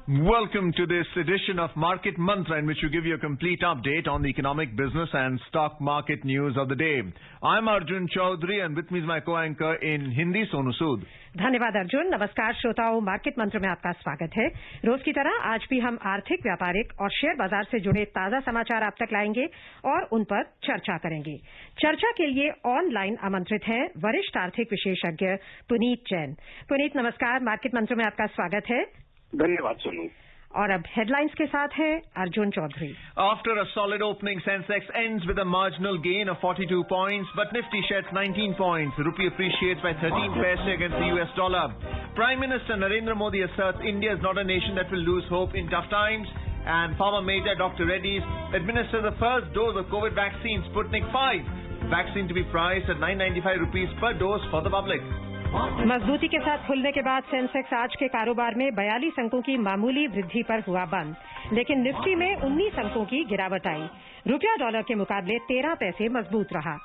Welcome to this edition of Market Mantra, in which we give you a complete update on the economic, business and stock market news of the day. I'm Arjun Chaudhary and with me is my co-anchor in Hindi, Sonu Sood. धन्यवाद अर्जुन। नमस्कार श्रोताओं, market मंत्र में आपका स्वागत है। रोज की तरह आज भी हम आर्थिक, व्यापारिक और शेयर बाजार से जुड़े ताजा समाचार आप तक लाएंगे और उन पर चर्चा करेंगे। चर्चा के लिए ऑनलाइन आमंत्रित हैं वरिष्ठ आर्थिक विशेषज्ञ पुनीत जैन। पुनीत नमस्कार, मार्केट मंत्र में आपका स्वागत है। धन्यवाद सोनू। और अब हेडलाइंस के साथ हैं Arjun Chaudhary. After a solid opening, Sensex ends with a marginal gain of 42 points, but Nifty sheds 19 points. The rupee appreciates by 13 paise against the US dollar. Prime Minister Narendra Modi asserts India is not a nation that will lose hope in tough times. And pharma major Dr. Reddy's administers the first dose of COVID vaccine, Sputnik 5. Vaccine to be priced at 995 rupees per dose for the public. मजबूती के साथ खुलने के बाद Sensex आज के कारोबार में 42 अंकों की मामूली वृद्धि पर हुआ बंद, लेकिन निफ्टी में 19 अंकों की गिरावट आई। रुपया डॉलर के मुकाबले 13 पैसे मजबूत रहा।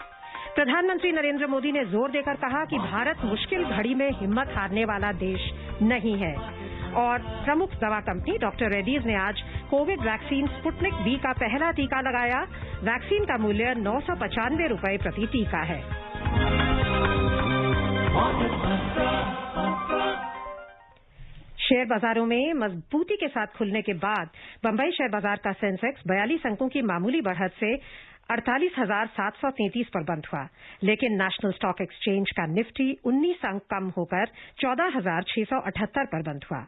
प्रधानमंत्री नरेंद्र मोदी ने जोर देकर कहा कि भारत मुश्किल घड़ी में हिम्मत हारने वाला देश नहीं है। और प्रमुख दवा कंपनी डॉक्टर रेड्डीज ने आज कोविड वैक्सीन स्पुतनिक V का पहला टीका लगाया। वैक्सीन का मूल्य 995 रुपए प्रति टीका है। शेयर बाजारों में मजबूती के साथ खुलने के बाद बंबई शेयर बाजार का सेंसेक्स 42 अंकों की मामूली बढ़त से 48,733 पर बंद हुआ, लेकिन नेशनल स्टॉक एक्सचेंज का निफ्टी 19 अंक कम होकर 14,678 पर बंद हुआ।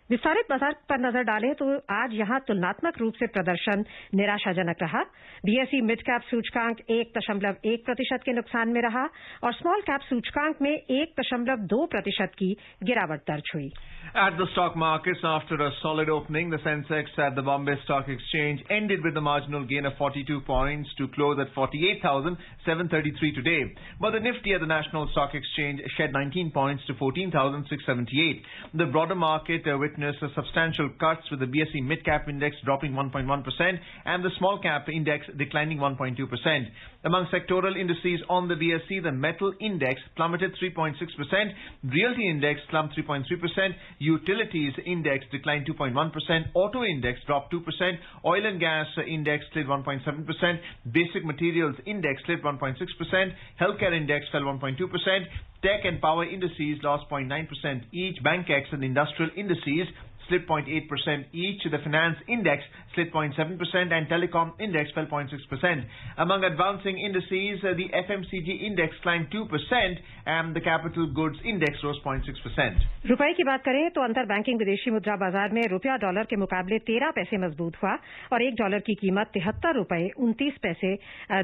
विस्तारित बाजार पर नजर डालें तो आज यहां तुलनात्मक रूप से प्रदर्शन निराशाजनक रहा। बीएसई मिड कैप सूचकांक 1.1% के नुकसान में रहा और स्मॉल कैप सूचकांक में 1.2% की गिरावट दर्ज हुई। At the stock markets, after a solid opening, the Sensex at the Bombay Stock Exchange ended with a marginal gain of 42 points to close at 48,733 today. But the Nifty at the National Stock Exchange shed 19 points to 14,678. The broader market witnessed substantial cuts, with the BSE mid-cap index dropping 1.1% and the small-cap index declining 1.2%. Among sectoral indices on the BSE, the metal index plummeted 3.6%, realty index slumped 3.3%, utilities index declined 2.1%, auto index dropped 2%, oil and gas index slid 1.7%, basic materials index slid 1.6%, healthcare index fell 1.2%, tech and power indices lost 0.9% each, BankX and industrial indices slid 0.8% each, the finance index slid 0.7% and telecom index fell 0.6%. Among advancing indices, the FMCG index climbed 2% and the capital goods index rose 0.6%. रुपए की बात करें तो अंतर banking विदेशी मुद्रा बाजार में रुपया डॉलर के मुकाबले 13 पैसे मजबूत हुआ और $1 की कीमत 73 रुपए 29 पैसे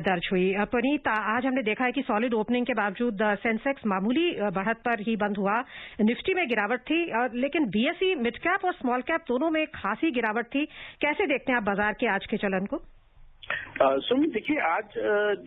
दर्ज हुई। पुनीत, आज हमने देखा है कि सॉलिड ओपनिंग के बावजूद सेंसेक्स मामूली बढ़त पर ही बंद हुआ। निफ्टी में गिरावट थी, लेकिन बीएसई मिड कैप और स्मॉल कैप दोनों में खासी गिरावट थी। कैसे देखते हैं आप बाजार के आज के चलन को? सुनिए, देखिए, आज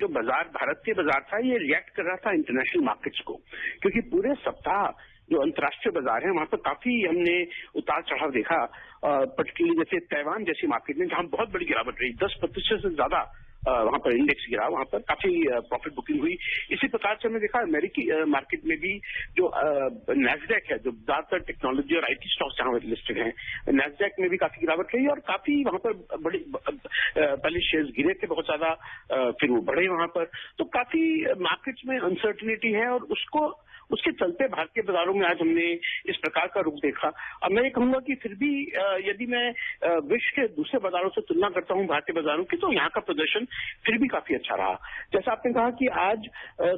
जो बाजार, भारत के बाजार था, ये रिएक्ट कर रहा था इंटरनेशनल मार्केट्स को, क्योंकि पूरे सप्ताह जो अंतर्राष्ट्रीय बाजार है वहां पर काफी हमने उतार चढ़ाव देखा। पर्टिकुलरली जैसे ताइवान जैसी मार्केट में, जहां बहुत बड़ी गिरावट रही, 10% से ज्यादा वहां पर इंडेक्स गिरा, वहां पर काफी प्रॉफिट बुकिंग हुई। इसी प्रकार से हमने देखा अमेरिकी मार्केट में भी जो नैस्डैक है, जो ज्यादातर टेक्नोलॉजी और आईटी स्टॉक्स जहां लिस्टेड हैं, नैस्डैक में भी काफी गिरावट रही और काफी वहां पर बड़ी पहले शेयर्स गिरे थे बहुत ज्यादा, फिर वो बढ़े वहां पर। तो काफी मार्केट्स में अनसर्टिनिटी है और उसके चलते भारतीय बाजारों में आज हमने इस प्रकार का रुख देखा। अब मैं ये कहूंगा कि फिर भी यदि मैं विश्व के दूसरे बाजारों से तुलना करता हूं भारतीय बाजारों की, तो यहाँ का प्रदर्शन फिर भी काफी अच्छा रहा। जैसा आपने कहा कि आज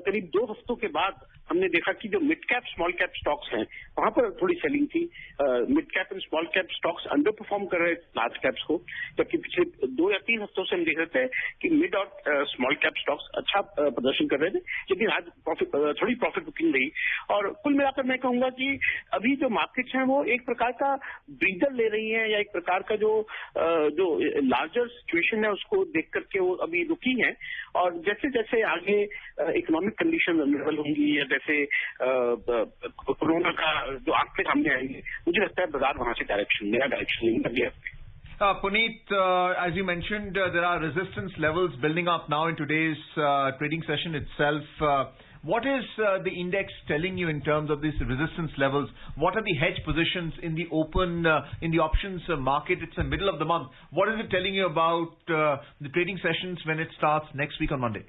करीब 2 हफ्तों के बाद हमने देखा कि जो mid cap small cap stocks हैं वहां पर थोड़ी सेलिंग थी। Mid cap and small cap stocks under perform कर रहे थे लार्ज कैप्स को, जबकि पिछले 2 या 3 हफ्तों से हम देख रहे थे कि मिड और स्मॉल कैप स्टॉक्स अच्छा प्रदर्शन कर रहे थे, लेकिन आज थोड़ी प्रॉफिट बुकिंग रही। और कुल मिलाकर मैं कहूंगा कि अभी जो मार्केट्स हैं वो एक प्रकार का ब्रीदर ले रही हैं, या एक प्रकार का जो लार्जर सिचुएशन है उसको देख करके वो अभी रुकी हैं। और जैसे जैसे आगे इकोनॉमिक कंडीशन अनरेबल होंगी या जैसे कोरोना का जो आंकड़े सामने आएंगे, मुझे लगता है बाजार वहां से नया डायरेक्शन लेंगे। Puneet, as you mentioned, there are resistance levels building up now in today's trading session itself. What is the index telling you in terms of these resistance levels? What are the hedge positions in the open, in the options market? It's the middle of the month. What is it telling you about the trading sessions when it starts next week on Monday?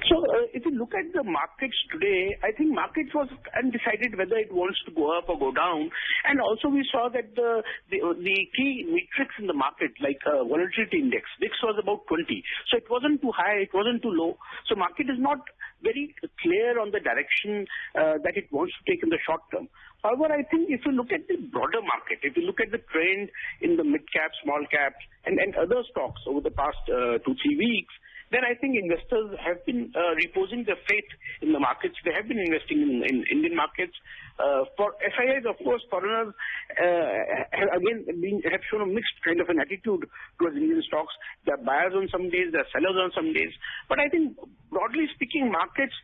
So if you look at the markets today, I think markets was undecided whether it wants to go up or go down. And also we saw that the key metrics in the market, like volatility index, VIX was about 20. So it wasn't too high, it wasn't too low. So market is not very clear on the direction that it wants to take in the short term. However, I think if you look at the broader market, if you look at the trend in the mid cap, small caps, and other stocks over the past 2-3 weeks, then I think investors have been reposing their faith in the markets. They have been investing in Indian markets. For FIIs, of course, foreigners have shown a mixed kind of an attitude towards Indian stocks. There are buyers on some days, there are sellers on some days. But I think, broadly speaking, markets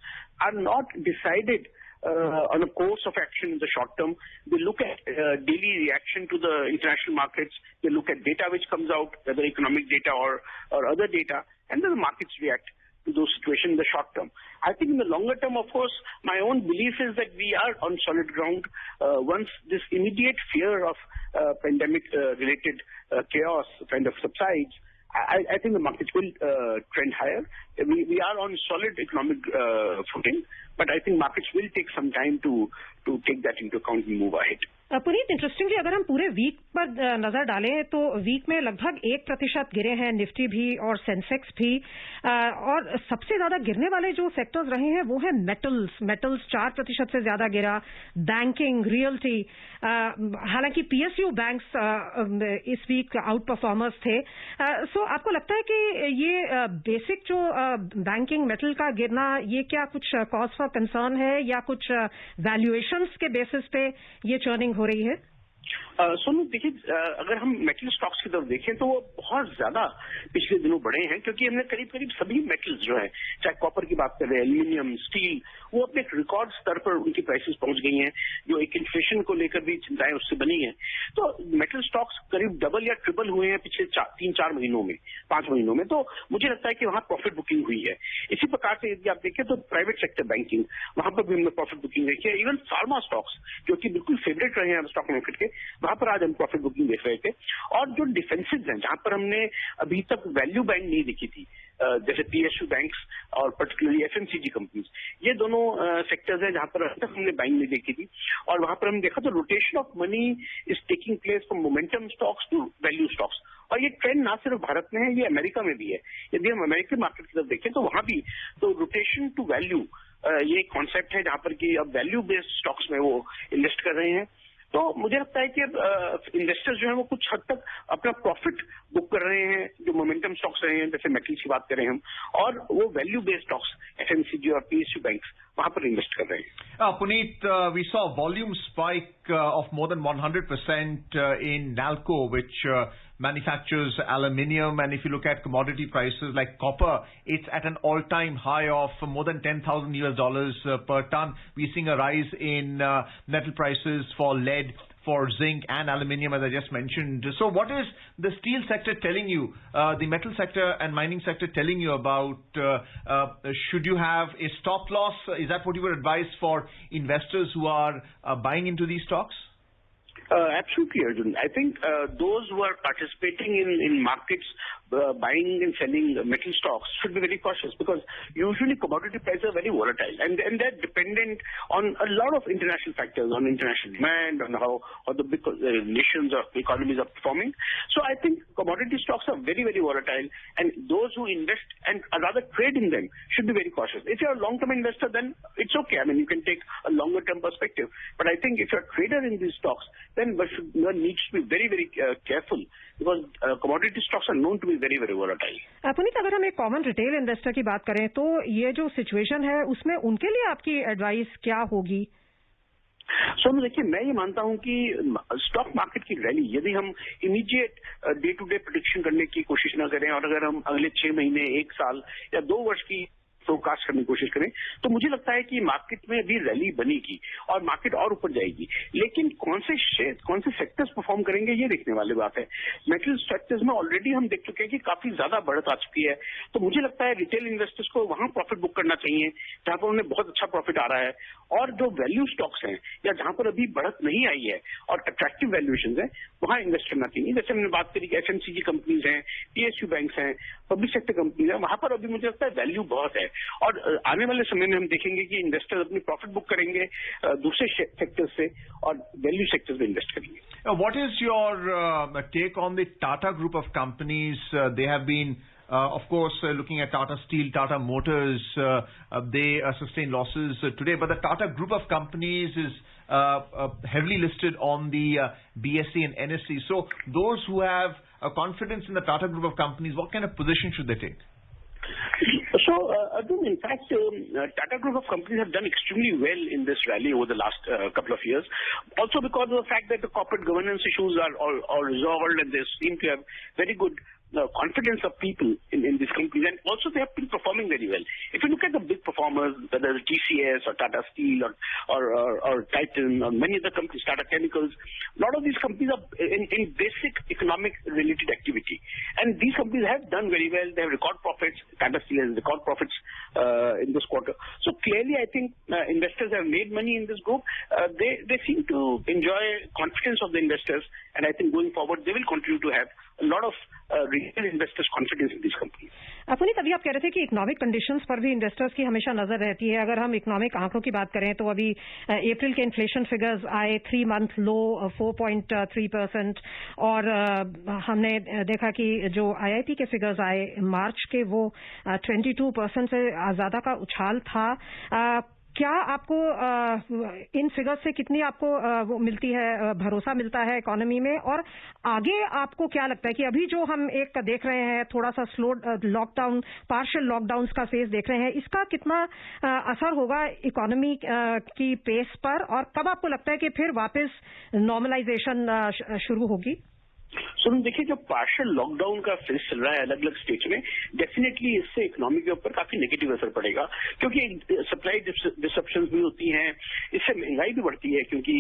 are not decided on a course of action in the short term. They look at daily reaction to the international markets. They look at data which comes out, whether economic data or other data, and then the markets react to those situations in the short term. I think in the longer term, of course, my own belief is that we are on solid ground. Once this immediate fear of pandemic-related chaos kind of subsides, I think the markets will trend higher. We are on solid economic footing, but I think markets will take some time to take that into account and move ahead. Puneet, interestingly अगर हम पूरे week पर नजर डालें तो week में लगभग 1% गिरे हैं निफ्टी भी और सेंसेक्स भी, और सबसे ज्यादा गिरने वाले जो सेक्टर्स रहे हैं वो है मेटल्स 4% से ज्यादा गिरा, बैंकिंग, रियल्टी, हालांकि पीएसयू बैंक्स इस वीक आउट परफॉर्मर्स थे. सो आपको लगता है कि ये बेसिक जो बैंकिंग मेटल का गिरना, ये क्या कुछ कॉज फॉर कंसर्न है या कुछ वैल्यूएशंस के बेसिस पे ये चर्निंग हो रही है? सोनू, देखिए, अगर हम मेटल स्टॉक्स की तरफ देखें तो वो बहुत ज्यादा पिछले दिनों बढ़े हैं, क्योंकि हमने करीब सभी मेटल्स जो हैं, चाहे कॉपर की बात करें, एल्यूमिनियम, स्टील, वो अपने एक रिकॉर्ड स्तर पर उनकी प्राइसेस पहुंच गई हैं, जो एक इन्फ्लेशन को लेकर भी चिंताएं उससे बनी हैं. तो मेटल स्टॉक्स करीब डबल या ट्रिपल हुए हैं पिछले 3-4 महीनों में, 5 महीनों में. तो मुझे लगता है कि वहां प्रॉफिट बुकिंग हुई है. इसी प्रकार से यदि आप देखें तो प्राइवेट सेक्टर बैंकिंग, वहां पर भी हमने प्रॉफिट बुकिंग देखी है. इवन फार्मा स्टॉक्स, जो कि बिल्कुल फेवरेट रहे हैं स्टॉक मार्केट के, वहां पर आज हम प्रॉफिट बुकिंग देख रहे थे. और जो डिफेंसिव हैं, जहां पर हमने अभी तक वैल्यू बाइंग नहीं देखी थी, जैसे पीएसयू बैंक्स और पर्टिकुलरली एफएमसीजी कंपनीज, ये दोनों सेक्टर्स हैं जहां पर अभी तक हमने बाइंग नहीं देखी थी. और वहां पर हमने देखा तो rotation of money is taking place from momentum stocks to value stocks. और ये ट्रेंड ना सिर्फ भारत में है, ये अमेरिका में भी है. यदि हम अमेरिकन मार्केट की तरफ देखें तो वहां भी तो रोटेशन टू वैल्यू ये कॉन्सेप्ट है, जहां पर कि अब वैल्यू बेस्ड स्टॉक्स में वो इन्वेस्ट कर रहे हैं. तो मुझे लगता है कि इन्वेस्टर्स जो है वो कुछ हद तक अपना प्रॉफिट बुक कर रहे हैं, जो मोमेंटम स्टॉक्स रहे हैं, जैसे मेटल्स की बात करें हम, और वो वैल्यू बेस्ड स्टॉक्स एफएमसीजी और पीएसयू बैंक्स वहां पर इन्वेस्ट कर रहे हैं. Puneet, we saw volume spike of more than 100% in NALCO, which manufactures aluminium, and if you look at commodity prices like copper, it's at an all-time high of more than $10,000 per ton. We're seeing a rise in metal prices for lead, for zinc and aluminium, as I just mentioned. So what is the steel sector telling you, the metal sector and mining sector telling you about, should you have a stop loss? Is that what you would advise for investors who are buying into these stocks? Absolutely, Arjun. I think those who are participating in markets, buying and selling metal stocks should be very cautious, because usually commodity prices are very volatile, and they're dependent on a lot of international factors, on international demand, on how the big nations or economies are performing. So I think commodity stocks are very, very volatile, and those who invest and rather trade in them should be very cautious. If you're a long-term investor, then it's okay. I mean, you can take a longer-term perspective. But I think if you're a trader in these stocks, then one needs to be very, very careful, because commodity stocks are known to be very, very volatile. Puneet, अगर हम एक common retail investor की बात करें तो ये जो situation है उसमें उनके लिए आपकी एडवाइस क्या होगी? सोनू, देखिए, मैं ये मानता हूं कि स्टॉक मार्केट की रैली, यदि हम immediate day to day prediction करने की कोशिश न करें, और अगर हम अगले 6 महीने, 1 साल या 2 वर्ष की फोरकास्ट करने की कोशिश करें तो मुझे लगता है कि मार्केट में अभी रैली बनेगी और मार्केट और ऊपर जाएगी। लेकिन कौन से सेक्टर्स परफॉर्म करेंगे ये देखने वाली बात है। मेटल सेक्टर्स में ऑलरेडी हम देख चुके हैं कि काफी ज्यादा बढ़त आ चुकी है, तो मुझे लगता है रिटेल इन्वेस्टर्स को वहां प्रॉफिट बुक करना चाहिए जहां पर उन्हें बहुत अच्छा प्रॉफिट आ रहा है, और जो वैल्यू स्टॉक्स हैं या जहां पर अभी बढ़त नहीं आई है और अट्रैक्टिव वैल्यूएशन है वहां इन्वेस्ट करना चाहिए। जैसे हमने बात करी कि एफएमसीजी कंपनीज हैं, पीएसयू बैंक्स हैं, पब्लिक सेक्टर कंपनीज हैं, वहां पर अभी मुझे लगता है वैल्यू बहुत है और आने वाले समय में हम देखेंगे कि इन्वेस्टर्स अपनी प्रॉफिट बुक करेंगे दूसरे सेक्टर्स से और वैल्यू सेक्टर्स में इन्वेस्ट करेंगे। What is your take on the Tata group of companies? They have been, of course, looking at Tata Steel, Tata Motors. They sustain losses today, but the Tata group of companies is heavily listed on the BSE and NSE. So those who have confidence in the Tata group of companies, what kind of position should they take? So, Arjun, in fact, Tata Group of companies have done extremely well in this rally over the last couple of years. Also because of the fact that the corporate governance issues are all resolved and they seem to have very good confidence of people in these companies, and also they have been performing very well. If you look at the big performers, whether it's TCS or Tata Steel or Titan or many other companies, Tata Chemicals, a lot of these companies are in basic economic related activity, and these companies have done very well. They have record profits. Tata Steel has record profits in this quarter. So clearly, I think investors have made money in this group. They seem to enjoy confidence of the investors, and I think going forward they will continue to have a lot of retail investors confidence in these companies. Puneet, अभी आप कह रहे थे कि economic conditions पर भी investors की हमेशा नजर रहती है। अगर हम इकोनॉमिक आंकड़ों की बात करें तो अभी अप्रैल के इन्फ्लेशन फिगर्स आए 3 मंथ लो 4.3%, और हमने देखा कि जो आईआईपी के फिगर्स आए मार्च के वो 22% से ज्यादा का उछाल था। क्या आपको इन फिगर्स से कितनी आपको वो मिलती है, भरोसा मिलता है इकोनॉमी में, और आगे आपको क्या लगता है कि अभी जो हम एक देख रहे हैं थोड़ा सा स्लो लॉकडाउन, पार्शियल लॉकडाउन्स का फेज देख रहे हैं, इसका कितना असर होगा इकोनॉमी की पेस पर, और कब आपको लगता है कि फिर वापस नॉर्मलाइजेशन शुरू होगी? सो देखिए, जो पार्शियल लॉकडाउन का फेज चल रहा है अलग अलग स्टेट्स में, डेफिनेटली इससे इकोनॉमी के ऊपर काफी नेगेटिव असर पड़ेगा, क्योंकि सप्लाई डिसरप्शन भी होती हैं, इससे महंगाई भी बढ़ती है क्योंकि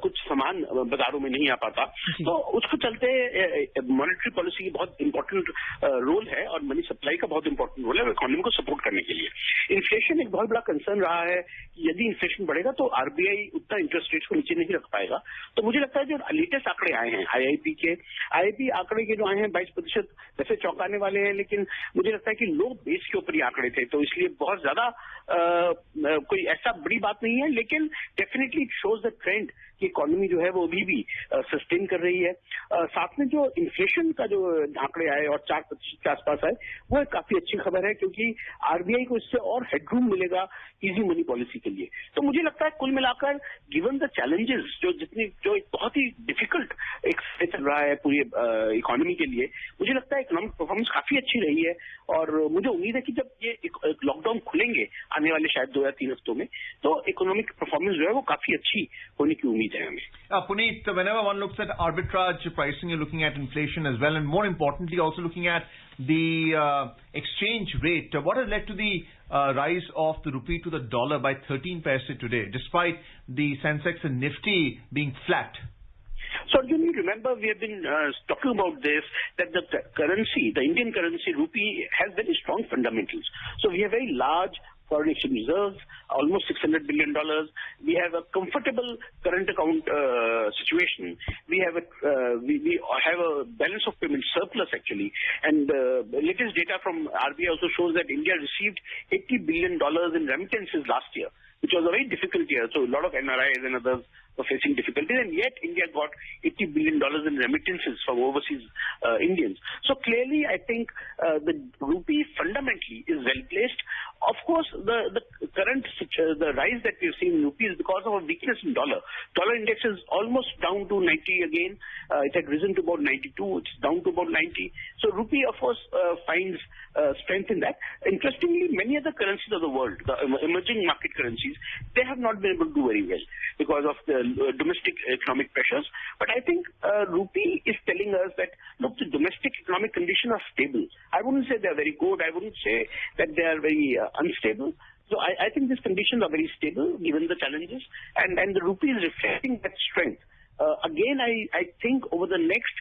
कुछ सामान बाजारों में नहीं आ पाता। तो उसको चलते मॉनेटरी पॉलिसी की बहुत इंपॉर्टेंट रोल है और मनी सप्लाई का बहुत इंपॉर्टेंट रोल है इकोनॉमी को सपोर्ट करने के लिए। इन्फ्लेशन एक बहुत बड़ा कंसर्न रहा है कि यदि इन्फ्लेशन बढ़ेगा तो आरबीआई उतना इंटरेस्ट रेट्स को नीचे नहीं रख पाएगा। तो मुझे लगता है जो लेटेस्ट आंकड़े आए हैं आईआईपी आंकड़े के जो आए हैं 22%, वैसे चौंकाने वाले हैं, लेकिन मुझे लगता है कि लो बेस के ऊपर ये आंकड़े थे, तो इसलिए बहुत ज्यादा कोई ऐसा बड़ी बात नहीं है, लेकिन definitely it shows the trend कि इकोनॉमी जो है वो अभी भी सस्टेन कर रही है। साथ में जो इन्फ्लेशन का जो आंकड़े आए और 4% के आसपास आए, वो एक काफी अच्छी खबर है, क्योंकि आरबीआई को इससे और हेडरूम मिलेगा इजी मनी पॉलिसी के लिए। तो मुझे लगता है कुल मिलाकर गिवन द चैलेंजेस जो एक बहुत ही डिफिकल्ट एक चल रहा है पूरी इकोनॉमी के लिए, मुझे लगता है इकोनॉमिक परफॉर्मेंस काफी अच्छी रही है, और मुझे उम्मीद है कि जब ये लॉकडाउन खुलेंगे आने वाले शायद 2 या 3 हफ्तों में, तो इकोनॉमिक परफॉर्मेंस जो है वो काफी अच्छी होने की उम्मीद है हमें। Puneet, whenever one looks at arbitrage pricing, you're looking at inflation as well, and more importantly, also looking at the exchange rate. What has led to the rise of the rupee to the dollar by 13 paise today, despite the Sensex and Nifty being flat? So, you remember we have been talking about this, that the currency, the Indian currency rupee, has very strong fundamentals. So we have very large foreign exchange reserves, almost $600 billion. We have a comfortable current account situation. We have a balance of payment surplus actually, and the latest data from RBI also shows that India received $80 billion in remittances last year, which was a very difficult year. So a lot of NRIs and others were facing difficulties, and yet India got $80 billion in remittances from overseas Indians. So clearly, I think the rupee fundamentally is well placed. Of course, the current the rise that we've seen in rupee is because of a weakness in dollar. Dollar index is almost down to 90 again. It had risen to about 92. It's down to about 90. So rupee, of course, finds strength in that. Interestingly, many other currencies of the world, the emerging market currencies, they have not been able to do very well because of the domestic economic pressures. But I think rupee is telling us that, look, both the domestic economic conditions are stable. I wouldn't say they are very good. I wouldn't say that they are very unstable. So I think these conditions are very stable given the challenges, and the rupee is reflecting that strength. Again, I think over the next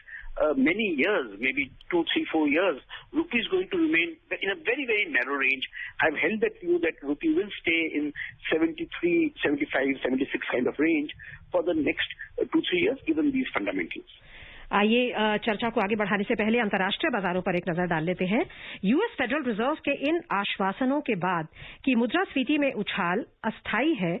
many years, maybe 2, 3, 4 years, rupee is going to remain in a very, very narrow range. I've held that view that rupee will stay in 73, 75, 76 kind of range for the next 2, 3 years, given these fundamentals. आइए चर्चा को आगे बढ़ाने से पहले अंतर्राष्ट्रीय बाजारों पर एक नजर डाल लेते हैं। यूएस फेडरल रिजर्व के इन आश्वासनों के बाद कि मुद्रास्फीति में उछाल अस्थायी है,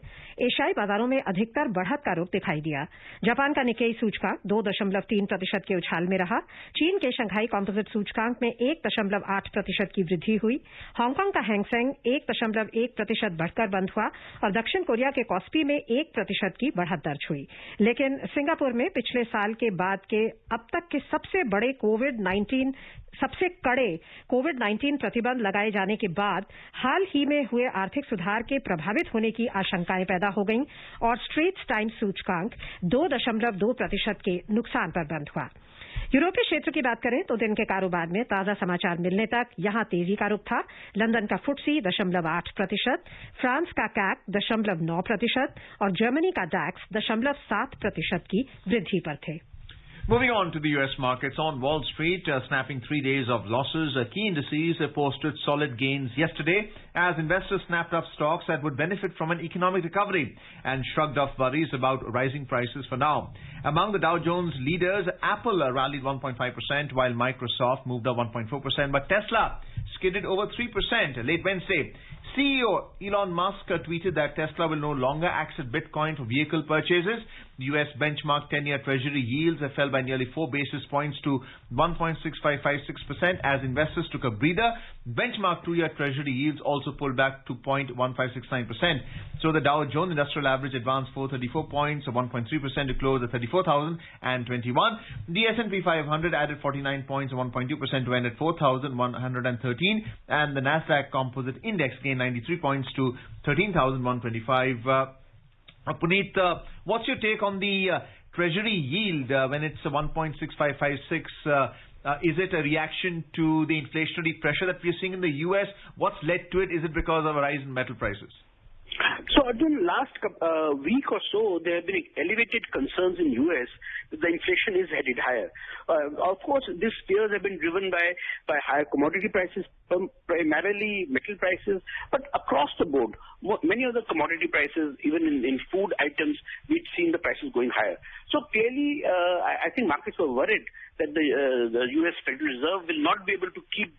एशियाई बाजारों में अधिकतर बढ़त का रुख दिखाई दिया। जापान का निक्केई सूचकांक 2.3% के उछाल में रहा। चीन के शंघाई कॉम्पोजिट सूचकांक में 1.8% की वृद्धि हुई। हांगकांग का हैंगसेंग 1.1% बढ़कर बंद हुआ और दक्षिण कोरिया के कॉस्पी में 1% की बढ़त दर्ज हुई। लेकिन सिंगापुर में पिछले साल के बाद के अब तक के सबसे कड़े कोविड-19 प्रतिबंध लगाए जाने के बाद हाल ही में हुए आर्थिक सुधार के प्रभावित होने की आशंकाएं पैदा हो गईं और स्ट्रेट्स टाइम्स सूचकांक 2.2% के नुकसान पर बंद हुआ। यूरोपीय क्षेत्र की बात करें तो दिन के कारोबार में ताजा समाचार मिलने तक यहां तेजी का रुख था। लंदन का फुटसी 0.8%, फ्रांस का कैक 0.9% और जर्मनी का डैक्स 0.7% की वृद्धि पर थे। Moving on to the U.S. markets, on Wall Street, snapping 3 days of losses, key indices posted solid gains yesterday as investors snapped up stocks that would benefit from an economic recovery and shrugged off worries about rising prices for now. Among the Dow Jones leaders, Apple rallied 1.5%, while Microsoft moved up 1.4%, but Tesla skidded over 3% late Wednesday. CEO Elon Musk tweeted that Tesla will no longer accept Bitcoin for vehicle purchases. The U.S. benchmark 10-year Treasury yields fell by nearly 4 basis points to 1.6556% as investors took a breather. Benchmark 2-year Treasury yields also pulled back to 0.1569%. So the Dow Jones Industrial Average advanced 434 points, or 1.3% to close at 34,021. The S&P 500 added 49 points, or 1.2% to end at 4,113. And the Nasdaq Composite Index gained 93 points to 13,125. Puneet, what's your take on the Treasury yield when it's 1.6556? Is it a reaction to the inflationary pressure that we're seeing in the U.S.? What's led to it? Is it because of a rise in metal prices? So, Arjun, last week or so, there have been elevated concerns in U.S. that the inflation is headed higher. Of course, these fears have been driven by higher commodity prices, primarily metal prices, but across the board, many other commodity prices, even in food items, we've seen the prices going higher. So clearly, I think markets were worried that the U.S. Federal Reserve will not be able to keep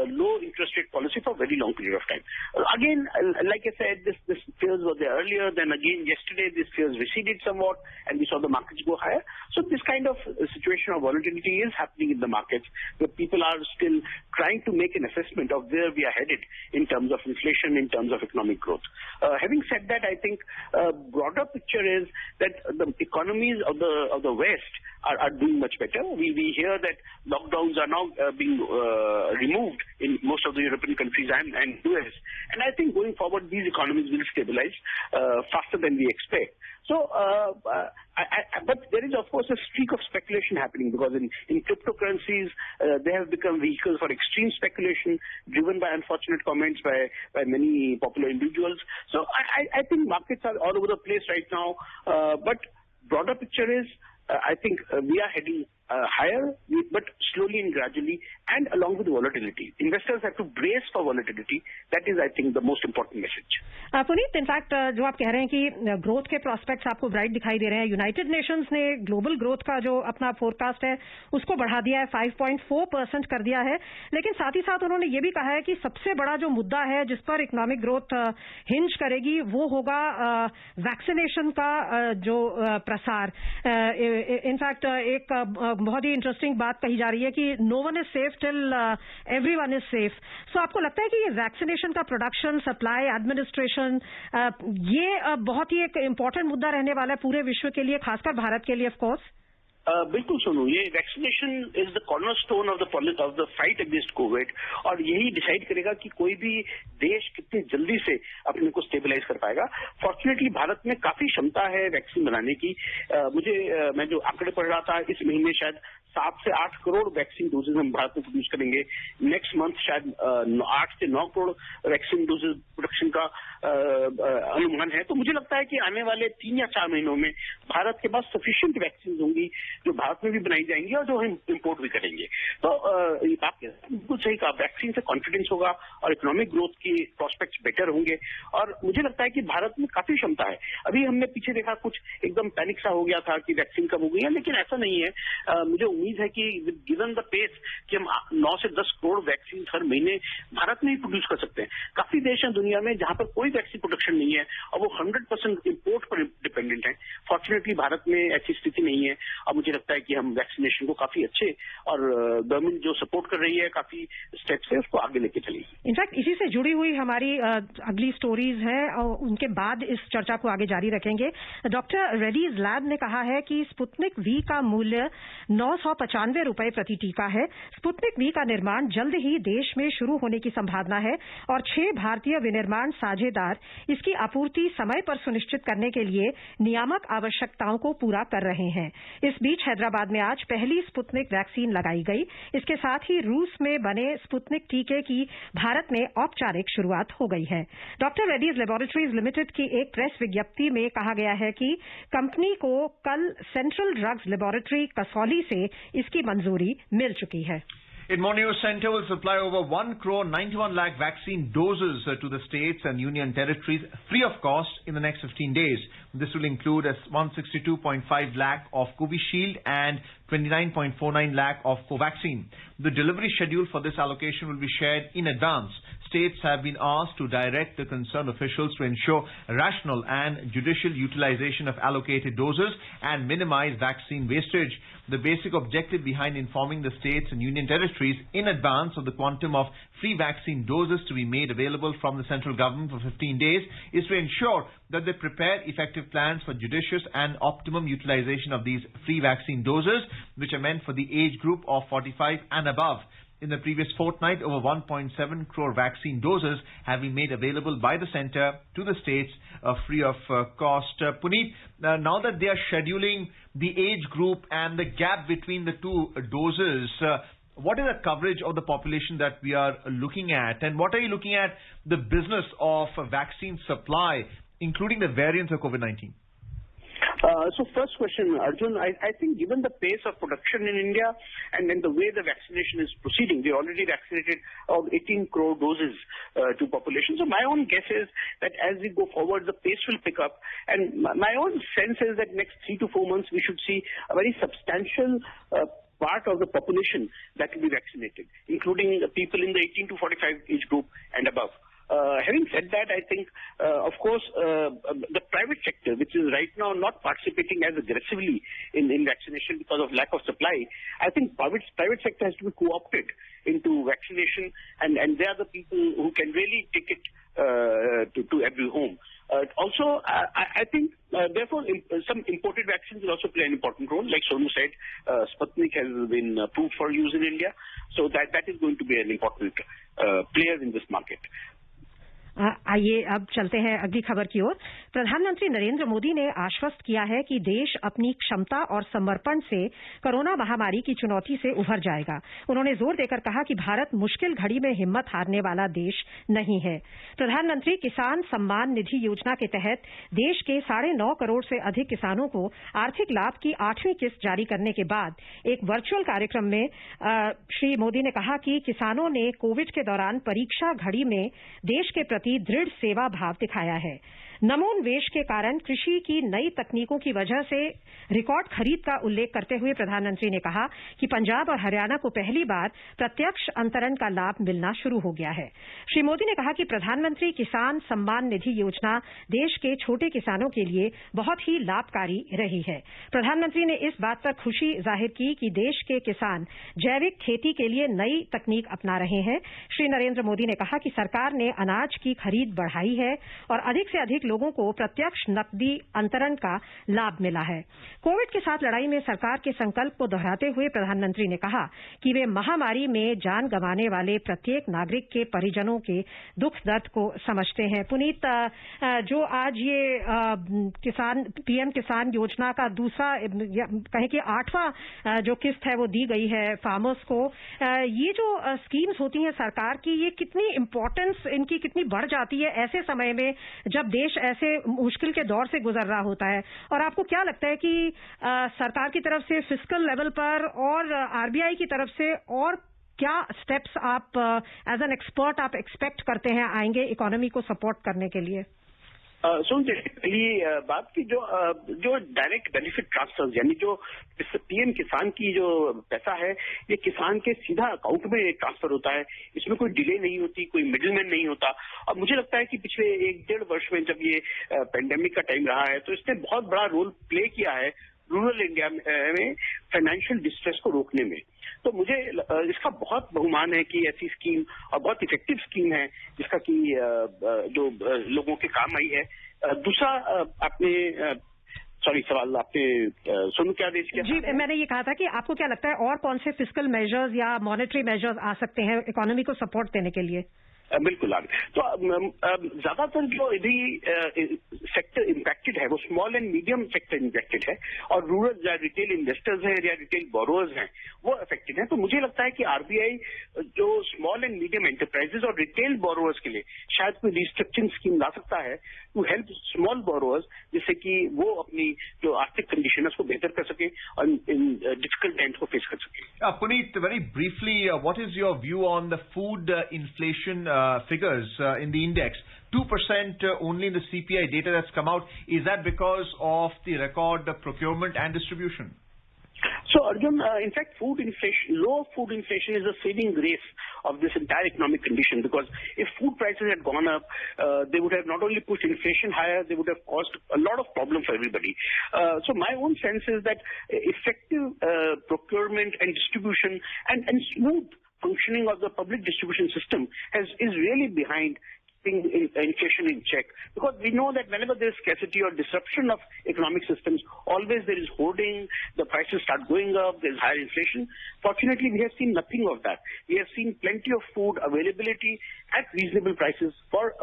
low interest rate policy for a very long period of time. Again, like I said, this fears were there earlier. Then again, yesterday, these fears receded somewhat, and we saw the markets go higher. So this kind of situation of volatility is happening in the markets, where people are still trying to make an assessment of where we are headed in terms of inflation, in terms of economic growth. Having said that, I think broader picture is that the economies of the West are doing much better. We hear that lockdowns are now being removed in most of the European countries and US. And I think going forward, these economies will stabilize faster than we expect. So, but there is, of course, a streak of speculation happening because in cryptocurrencies, they have become vehicles for extreme speculation, driven by unfortunate comments by many popular individuals. So, I think markets are all over the place right now. But broader picture is, I think we are heading higher, but slowly and gradually, and along with volatility. Investors have to brace for volatility. That is, I think, the most important message. Puneet, in fact जो आप कह रहे हैं कि growth के prospects आपको bright दिखाई दे रहे हैं, यूनाइटेड नेशंस ने ग्लोबल ग्रोथ का जो अपना फोरकास्ट है उसको बढ़ा दिया है, 5.4% कर दिया है। लेकिन साथ ही साथ उन्होंने ये भी कहा है कि सबसे बड़ा जो मुद्दा है जिस पर इकोनॉमिक ग्रोथ हिंज करेगी वो होगा वैक्सीनेशन का जो प्रसार। इनफैक्ट एक बहुत ही इंटरेस्टिंग बात कही जा रही है कि no one is safe till everyone is safe. So आपको लगता है कि ये वैक्सीनेशन का प्रोडक्शन, सप्लाई, एडमिनिस्ट्रेशन, ये बहुत ही एक इम्पोर्टेंट मुद्दा रहने वाला है पूरे विश्व के लिए, खासकर भारत के लिए ऑफ कोर्स? बिल्कुल सोनू, ये vaccination is the cornerstone of the fight against Covid, और यही डिसाइड करेगा कि कोई भी देश कितनी जल्दी से अपने को स्टेबलाइज कर पाएगा। फॉर्चुनेटली भारत में काफी क्षमता है वैक्सीन बनाने की। मैं जो आंकड़े पढ़ रहा था, इस महीने शायद 7 से 8 करोड़ वैक्सीन डोजेज हम भारत में प्रोड्यूस करेंगे। नेक्स्ट मंथ शायद 8 से 9 करोड़ वैक्सीन डोजेज प्रोडक्शन का अनुमान है। तो मुझे लगता है कि आने वाले 3 या 4 महीनों में भारत के पास सफिशिएंट वैक्सीन होंगी जो भारत में भी बनाई जाएंगी और जो हम इम्पोर्ट भी करेंगे। तो आप बिल्कुल सही कहा, वैक्सीन से कॉन्फिडेंस होगा और इकोनॉमिक ग्रोथ की प्रोस्पेक्ट्स बेटर होंगे। और मुझे लगता है कि भारत में काफी क्षमता है। अभी हमने पीछे देखा कुछ एकदम पैनिक सा हो गया था कि वैक्सीन कब हो गई है, लेकिन ऐसा नहीं है। मुझे उम्मीद है कि गिवन द पेस कि हम 9 से 10 करोड़ वैक्सीन हर महीने भारत में ही प्रोड्यूस कर सकते हैं। काफी देश हैं दुनिया में जहां पर कोई वैक्सीन प्रोडक्शन नहीं है और वो 100% इम्पोर्ट पर डिपेंडेंट है। फॉर्चुनेटली भारत में ऐसी स्थिति नहीं है और मुझे लगता है कि हम वैक्सीनेशन को काफी अच्छे और गवर्नमेंट जो सपोर्ट कर रही है काफी स्टेप्स से उसको आगे लेके चलेगी। इनफैक्ट इसी से जुड़ी हुई हमारी अगली स्टोरीज हैं और उनके बाद इस चर्चा को आगे जारी रखेंगे। डॉक्टर रेड्डीज लैब ने कहा है कि स्पुतनिक वी का मूल्य 995 रुपए प्रति टीका है। स्पुतनिक वी का निर्माण जल्द ही देश में शुरू होने की संभावना है और 6 भारतीय विनिर्माण साझेदार इसकी आपूर्ति समय पर सुनिश्चित करने के लिए नियामक आवश्यकताओं को पूरा कर रहे हैं। इस बीच हैदराबाद में आज पहली स्पुतनिक वैक्सीन लगाई गई। इसके साथ ही रूस में बने स्पुतनिक टीके की भारत में औपचारिक शुरुआत हो गई है। डॉक्टर रेड्डीज लेबोरेटरीज लिमिटेड की एक प्रेस विज्ञप्ति में कहा गया है कि कंपनी को कल सेंट्रल ड्रग्स लेबोरेटरी कसौली से इसकी मंजूरी मिल चुकी है। In more news, Center will supply over 1 crore 91 lakh vaccine doses to the states and union territories free of cost in the next 15 days. This will include 162.5 lakh of Covishield and 29.49 lakh of Covaxin. The delivery schedule for this allocation will be shared in advance. States have been asked to direct the concerned officials to ensure rational and judicial utilization of allocated doses and minimize vaccine wastage. The basic objective behind informing the states and union territories in advance of the quantum of free vaccine doses to be made available from the central government for 15 days is to ensure that they prepare effective plans for judicious and optimum utilization of these free vaccine doses, which are meant for the age group of 45 and above. In the previous fortnight, over 1.7 crore vaccine doses have been made available by the centre to the states free of cost. Puneet, now that they are scheduling the age group and the gap between the two doses, what is the coverage of the population that we are looking at? And what are you looking at the business of vaccine supply, including the variants of COVID-19? So first question, Arjun, I think given the pace of production in India and then the way the vaccination is proceeding, we already vaccinated 18 crore doses to population. So my own guess is that as we go forward, the pace will pick up. And my own sense is that next 3 to 4 months, we should see a very substantial part of the population that will be vaccinated, including the people in the 18 to 45 age group and above. Having said that, I think, of course, the private sector, which is right now not participating as aggressively in vaccination because of lack of supply, I think private sector has to be co-opted into vaccination, and they are the people who can really take it to every home. Also, I think, therefore, some imported vaccines will also play an important role. Like Sonu said, Sputnik has been approved for use in India, so that is going to be an important player in this market. आइए अब चलते हैं अगली खबर की ओर। प्रधानमंत्री नरेंद्र मोदी ने आश्वस्त किया है कि देश अपनी क्षमता और समर्पण से कोरोना महामारी की चुनौती से उभर जाएगा। उन्होंने जोर देकर कहा कि भारत मुश्किल घड़ी में हिम्मत हारने वाला देश नहीं है। प्रधानमंत्री किसान सम्मान निधि योजना के तहत देश के 9.5 करोड़ से अधिक किसानों को आर्थिक लाभ की 8वीं किस्त जारी करने के बाद एक वर्चुअल कार्यक्रम में श्री मोदी ने कहा कि किसानों ने कोविड के दौरान परीक्षा घड़ी में देश के प्रति दृढ़ सेवा भाव दिखाया है। नमोन्वेष के कारण कृषि की नई तकनीकों की वजह से रिकॉर्ड खरीद का उल्लेख करते हुए प्रधानमंत्री ने कहा कि पंजाब और हरियाणा को पहली बार प्रत्यक्ष अंतरण का लाभ मिलना शुरू हो गया है। श्री मोदी ने कहा कि प्रधानमंत्री किसान सम्मान निधि योजना देश के छोटे किसानों के लिए बहुत ही लाभकारी रही है। प्रधानमंत्री ने इस बात पर खुशी जाहिर की कि देश के किसान जैविक खेती के लिए नई तकनीक अपना रहे हैं। श्री नरेंद्र मोदी ने कहा कि सरकार ने अनाज की खरीद बढ़ाई है और अधिक से अधिक लोगों को प्रत्यक्ष नकदी अंतरण का लाभ मिला है। कोविड के साथ लड़ाई में सरकार के संकल्प को दोहराते हुए प्रधानमंत्री ने कहा कि वे महामारी में जान गंवाने वाले प्रत्येक नागरिक के परिजनों के दुख दर्द को समझते हैं। पुनीत, जो आज ये पीएम किसान योजना का दूसरा कहें कि 8वां जो किस्त है वो दी गई है फार्मर्स को, ये जो स्कीम्स होती हैं सरकार की, ये कितनी इंपॉर्टेंस इनकी कितनी बढ़ जाती है ऐसे समय में जब देश ऐसे मुश्किल के दौर से गुजर रहा होता है। और आपको क्या लगता है कि सरकार की तरफ से फिस्कल लेवल पर और आरबीआई की तरफ से और क्या स्टेप्स आप एज एन एक्सपर्ट आप एक्सपेक्ट करते हैं आएंगे इकोनॉमी को सपोर्ट करने के लिए? सुन, पहली बात की जो डायरेक्ट बेनिफिट ट्रांसफर यानी जो पीएम किसान की जो पैसा है ये किसान के सीधा अकाउंट में ट्रांसफर होता है, इसमें कोई डिले नहीं होती, कोई मिडिलमैन नहीं होता। और मुझे लगता है कि पिछले 1-1.5 वर्ष में जब ये पेंडेमिक का टाइम रहा है तो इसने बहुत बड़ा रोल प्ले किया है रूरल इंडिया में फाइनेंशियल डिस्ट्रेस को रोकने में। तो मुझे इसका बहुत बहुमान है कि ऐसी स्कीम और बहुत इफेक्टिव स्कीम है जिसका कि जो लोगों के काम आई है। दूसरा आपने सवाल आपने सुन क्या देश किया? जी, मैंने ये कहा था कि आपको क्या लगता है और कौन से फिस्कल मेजर्स या मॉनेटरी मेजर्स आ सकते हैं इकोनॉमी को सपोर्ट देने के लिए? बिल्कुल। तो ज्यादातर जो यदि सेक्टर इम्पैक्टेड है वो small and medium sector impacted है और रूरल या रिटेल इन्वेस्टर्स हैं या रिटेल बोरोअर्स हैं वो अफेक्टेड हैं। तो मुझे लगता है कि आरबीआई जो स्मॉल एंड मीडियम एंटरप्राइजेस और रिटेल बोरोअर्स के लिए शायद कोई रिस्ट्रक्चरिंग स्कीम ला सकता है टू हेल्प स्मॉल बोरोअर्स, जिससे कि वो अपनी जो आर्थिक कंडीशन है उसको बेहतर कर सके और इन डिफिकल्ट टाइम्स को फेस कर सके। Puneet, very briefly, what is your view on the food inflation figures in the index? 2% only in the CPI data that's come out. Is that because of the record procurement and distribution? So, Arjun, in fact, low food inflation is a saving grace of this entire economic condition, because if food prices had gone up, they would have not only pushed inflation higher, they would have caused a lot of problems for everybody. So my own sense is that effective procurement and distribution and smooth functioning of the public distribution system is really behind inflation in check, because we know that whenever there is scarcity or disruption of economic systems, always there is hoarding, the prices start going up, there is higher inflation. Fortunately, we have seen nothing of that. We have seen plenty of food availability at reasonable prices for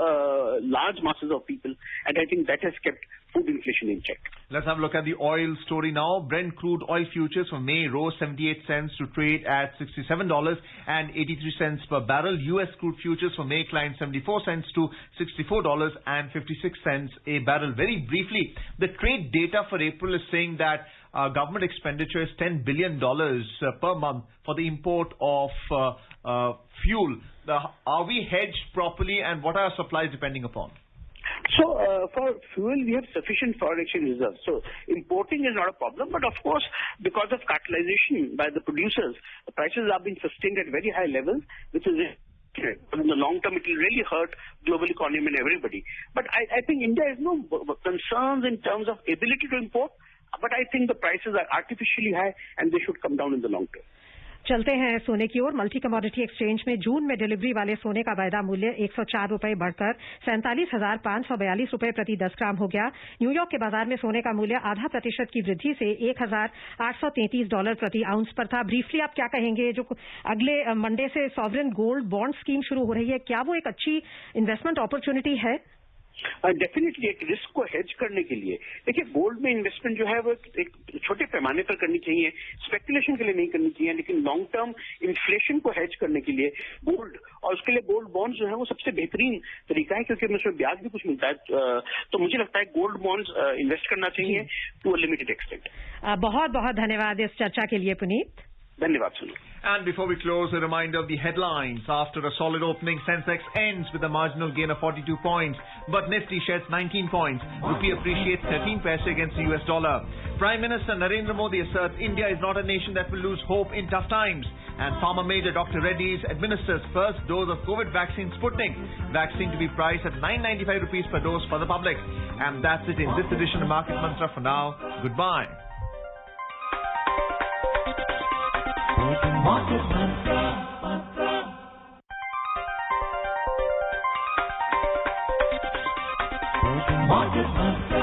large masses of people, and I think that has kept food inflation in check. Let's have a look at the oil story now. Brent crude oil futures for May rose 78 cents to trade at $67.83 per barrel. U.S. crude futures for May climbed 74 cents to $64.56 a barrel. Very briefly, the trade data for April is saying that government expenditure is $10 billion per month for the import of fuel. Are we hedged properly, and what are our supplies depending upon? So, for fuel, we have sufficient foreign exchange reserves. So, importing is not a problem. But, of course, because of cartelization by the producers, the prices are being sustained at very high levels, which is in the long term, it will really hurt global economy and everybody. But I think India has no concerns in terms of ability to import. But I think the prices are artificially high and they should come down in the long term. चलते हैं सोने की ओर। Multi commodity exchange में जून में delivery वाले सोने का वायदा मूल्य 104 रुपए बढ़कर 47,542 रुपए प्रति 10 ग्राम हो गया। न्यूयॉर्क के बाजार में सोने का मूल्य 0.5% की वृद्धि से $1,833 प्रति आउंस पर था। ब्रीफली आप क्या कहेंगे, जो अगले मंडे से सॉवरेन गोल्ड बॉन्ड स्कीम शुरू हो रही है, क्या वो एक अच्छी इन्वेस्टमेंट अपॉर्चुनिटी है? डेफिनेटली एक रिस्क को हेज करने के लिए देखिए, गोल्ड में इन्वेस्टमेंट जो है वो एक छोटे पैमाने पर करनी चाहिए, स्पेकुलेशन के लिए नहीं करनी चाहिए, लेकिन लॉन्ग टर्म इन्फ्लेशन को हेज करने के लिए गोल्ड, और उसके लिए गोल्ड बॉन्ड्स जो है वो सबसे बेहतरीन तरीका है, क्योंकि उसमें ब्याज भी कुछ मिलता है। तो मुझे लगता है गोल्ड बॉन्ड्स इन्वेस्ट करना चाहिए टू अ लिमिटेड एक्सटेंट। बहुत बहुत धन्यवाद इस चर्चा के लिए पुनीत। धन्यवाद Sunil. And before we close, a reminder of the headlines. After a solid opening, Sensex ends with a marginal gain of 42 points, but Nifty sheds 19 points. Rupee appreciates 13 paise against the US dollar. Prime Minister Narendra Modi asserts India is not a nation that will lose hope in tough times. And pharma major Dr. Reddy's administers first dose of COVID vaccine Sputnik. Vaccine to be priced at 995 rupees per dose for the public. And that's it in this edition of Market Mantra for now. Goodbye. Market Mantra. Market Market.